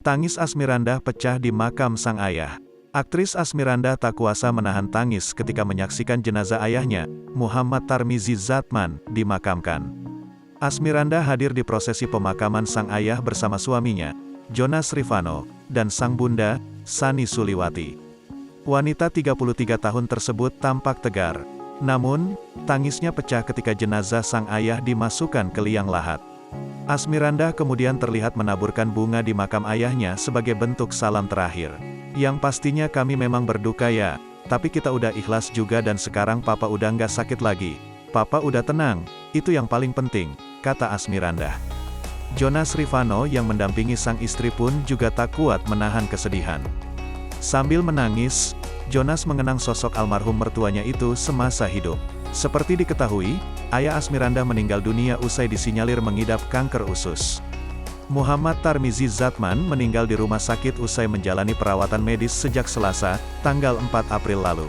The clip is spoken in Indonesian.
Tangis Asmirandah pecah di makam sang ayah. Aktris Asmirandah tak kuasa menahan tangis ketika menyaksikan jenazah ayahnya, Muhammad Tarmizi Zatman, dimakamkan. Asmirandah hadir di prosesi pemakaman sang ayah bersama suaminya, Jonas Rifano, dan sang bunda, Sani Suliwati. Wanita 33 tahun tersebut tampak tegar. Namun, tangisnya pecah ketika jenazah sang ayah dimasukkan ke liang lahat. Asmirandah kemudian terlihat menaburkan bunga di makam ayahnya sebagai bentuk salam terakhir. Yang pastinya kami memang berduka ya, tapi kita udah ikhlas juga dan sekarang papa udah nggak sakit lagi. Papa udah tenang, itu yang paling penting, kata Asmirandah. Jonas Rifano yang mendampingi sang istri pun juga tak kuat menahan kesedihan. Sambil menangis, Jonas mengenang sosok almarhum mertuanya itu semasa hidup. Seperti diketahui, ayah Asmirandah meninggal dunia usai disinyalir mengidap kanker usus. Muhammad Tarmizi Zatman meninggal di rumah sakit usai menjalani perawatan medis sejak Selasa, tanggal 4 April lalu.